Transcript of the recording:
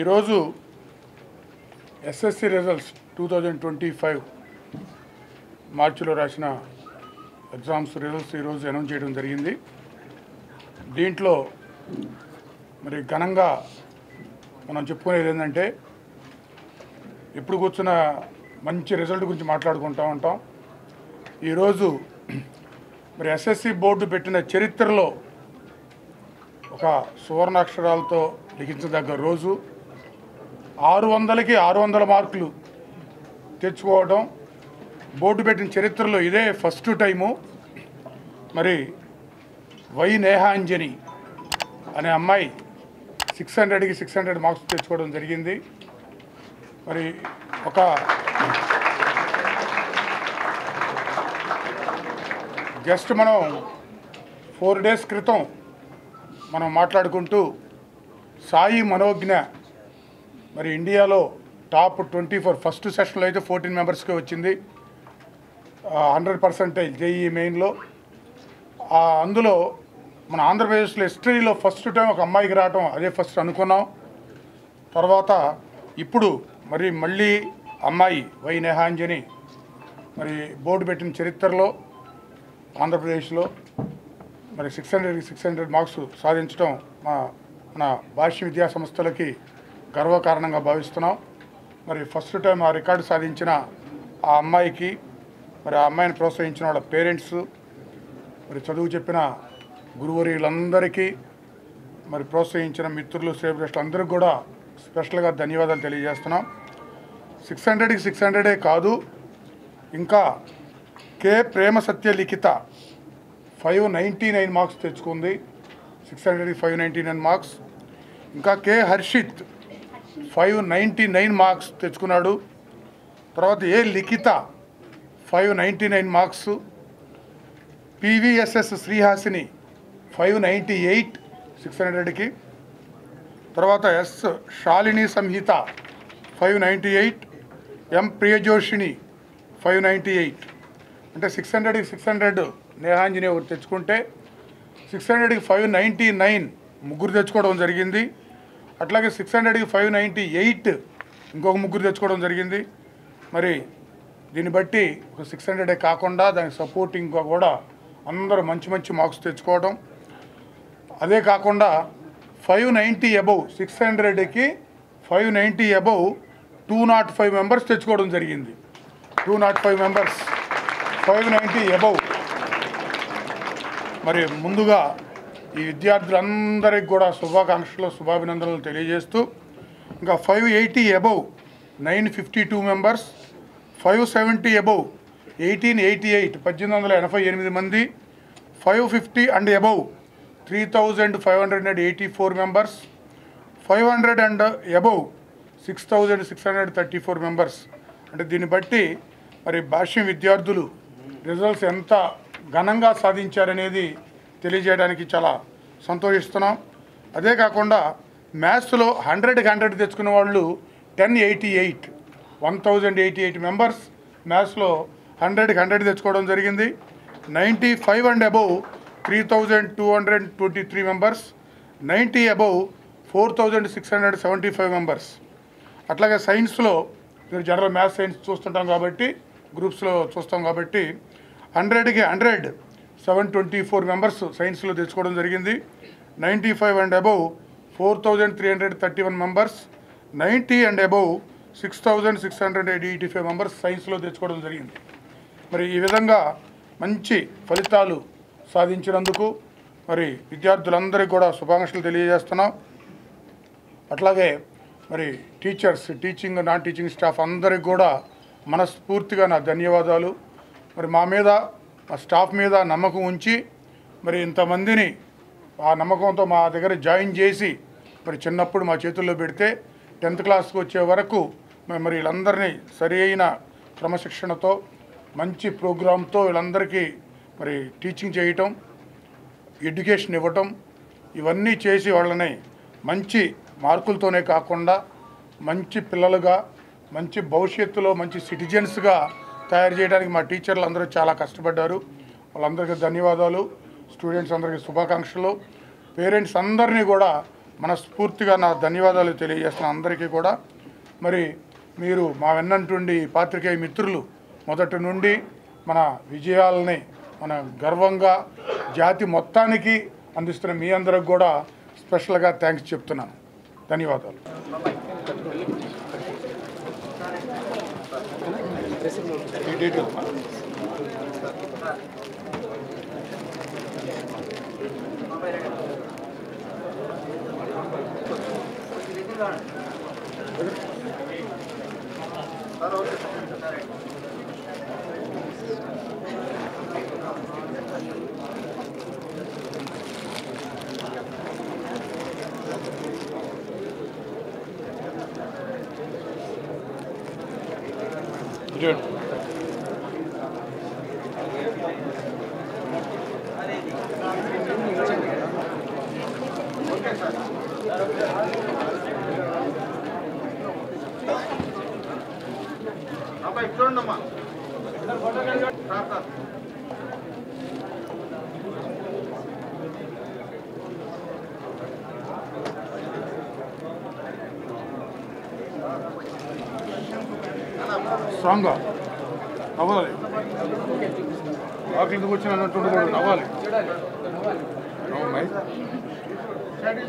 ఈరోజు SSC results 2025 మార్చిలో రాసిన ఎగ్జామ్స్ రిజల్ట్స్ ఈరోజు అనౌన్స్ చేయడం జరిగింది. దీంట్లో మరి ఘనంగా మనం చెప్పుకునేది ఏంటంటే, ఎప్పుడు కూర్చున్న మంచి రిజల్ట్ గురించి మాట్లాడుకుంటూ ఉంటాం. ఈరోజు మరి ఎస్ఎస్సి బోర్డు పెట్టిన చరిత్రలో ఒక సువర్ణాక్షరాలతో లిఖించదగ్గ రోజు. 600కి 600 మార్కులు తెచ్చుకోవడం బోర్డు పెట్టిన చరిత్రలో ఇదే ఫస్ట్ టైము. మరి వై నేహాంజని అనే అమ్మాయి 600కి 600 మార్క్స్ తెచ్చుకోవడం జరిగింది. మరి ఒక జస్ట్ మనం 4 డేస్ క్రితం మనం మాట్లాడుకుంటూ సాయి మనోజ్ఞ మరి ఇండియాలో టాప్ 24 ఫస్ట్ సెషన్లో అయితే 14 మెంబర్స్కే వచ్చింది. 100% జేఈఈ మెయిన్లో. అందులో మన ఆంధ్రప్రదేశ్లో హిస్టరీలో ఫస్ట్ టైం ఒక అమ్మాయికి రావటం అదే ఫస్ట్ అనుకున్నాం. తర్వాత ఇప్పుడు మళ్ళీ అమ్మాయి వై నేహాంజని మరి బోర్డు పెట్టిన చరిత్రలో ఆంధ్రప్రదేశ్లో మరి 600కి 600 మార్క్స్ సాధించడం మన భాష్య విద్యా సంస్థలకి గర్వకారణంగా భావిస్తున్నాం. మరి ఫస్ట్ టైం ఆ రికార్డు సాధించిన ఆ అమ్మాయికి, మరి ఆ అమ్మాయిని ప్రోత్సహించిన వాళ్ళ పేరెంట్స్, మరి చదువు చెప్పిన గురువర్యులందరికీ, మరి ప్రోత్సహించిన మిత్రులు, శ్రేయభిలాషులు అందరికీ కూడా స్పెషల్గా ధన్యవాదాలు తెలియజేస్తున్నాం. 600కి 600 కాదు, ఇంకా కే ప్రేమ సత్య లిఖిత 599 మార్క్స్ తెచ్చుకుంది. 600కి 599 మార్క్స్. ఇంకా కే హర్షిత్ 599 మార్క్స్ తెచ్చుకున్నాడు. తర్వాత ఏ లిఖిత 599 మార్క్స్. పివిఎస్ఎస్ శ్రీహాసిని 598 600కి. తర్వాత ఎస్ శాలిని సంహిత 598. ఎం ప్రియజోషిని 598. అంటే 600కి 600 నేహాంజని ఒకటి తెచ్చుకుంటే 600కి 599 ముగ్గురు తెచ్చుకోవడం జరిగింది. అట్లాగే 600కి 598 ఇంకొక ముగ్గురు తెచ్చుకోవడం జరిగింది. మరి దీన్ని బట్టి ఒక 600 కాకుండా దానికి సపోర్టింగ్గా కూడా అందరూ మంచి మంచి మార్క్స్ తెచ్చుకోవడం. అదే కాకుండా 590 అబవ్ 600కి 590 అబవ్ 205 మెంబర్స్ తెచ్చుకోవడం జరిగింది. 205 మెంబర్స్ 590 అబవ్. మరి ముందుగా ఈ విద్యార్థులందరికీ కూడా శుభాకాంక్షలు, శుభాభినందనలు తెలియజేస్తూ, ఇంకా 580 అబవ్ 952 మెంబర్స్, 570 అబవ్ 1888 1888 మంది, 550 and above 3584 members, 500 and above 6634 members. అంటే దీన్ని బట్టి మరి భాష్యం విద్యార్థులు రిజల్ట్స్ ఎంత ఘనంగా సాధించారనేది తెలియజేయడానికి చాలా సంతోషిస్తున్నాం. అదే కాకుండా మ్యాథ్స్లో 100కి 100 తెచ్చుకున్న వాళ్ళు 1088 మెంబర్స్ మ్యాథ్స్లో 100కి 100 తెచ్చుకోవడం జరిగింది. 95 and above 3223 members, 90 above 4675 members. అట్లాగే సైన్స్లో మీరు జనరల్ మ్యాథ్స్ సైన్స్ చూస్తుంటాం కాబట్టి, గ్రూప్స్లో చూస్తాం కాబట్టి 100కి 100 724 మెంబర్స్ సైన్స్లో తెచ్చుకోవడం జరిగింది. 95 and above 4331 members, 90 and above 6685 members సైన్స్లో తెచ్చుకోవడం జరిగింది. మరి ఈ విధంగా మంచి ఫలితాలు సాధించినందుకు మరి విద్యార్థులందరికీ కూడా శుభాకాంక్షలు తెలియజేస్తున్నాం. అట్లాగే మరి teachers, teaching non teaching staff అందరికి కూడా మనస్ఫూర్తిగా నా ధన్యవాదాలు. మరి మా మీద, మా స్టాఫ్ మీద నమ్మకం ఉంచి మరి ఇంతమందిని ఆ నమ్మకంతో మా దగ్గర జాయిన్ చేసి మరి చిన్నప్పుడు మా చేతుల్లో పెడితే 10th క్లాస్కి వచ్చే వరకు మరి వీళ్ళందరినీ సరి అయిన క్రమశిక్షణతో మంచి ప్రోగ్రాంతో వీళ్ళందరికీ మరి టీచింగ్ చేయటం, ఎడ్యుకేషన్ ఇవ్వటం, ఇవన్నీ చేసి వాళ్ళని మంచి మార్కులతోనే కాకుండా మంచి పిల్లలుగా, మంచి భవిష్యత్తులో మంచి సిటిజన్స్గా తయారు చేయడానికి మా టీచర్లు అందరూ చాలా కష్టపడ్డారు. వాళ్ళందరికీ ధన్యవాదాలు. స్టూడెంట్స్ అందరికీ శుభాకాంక్షలు. పేరెంట్స్ అందరినీ కూడా మనస్ఫూర్తిగా నా ధన్యవాదాలు తెలియజేస్తున్నాను అందరికీ కూడా. మరి మీరు మా వెన్నంటుండి పాత్రికేయ మిత్రులు మొదటి నుండి మన విజయాలని మన గర్వంగా జాతి మొత్తానికి అందిస్తున్న మీ అందరికి కూడా స్పెషల్గా థ్యాంక్స్ చెప్తున్నాను. ధన్యవాదాలు. చూడమ్మా స్ట్రాంగ్గా నవ్వాలి. ఆకలికి వచ్చిన అన్నట్టు ఉండకూడదు, నవ్వాలి. సార్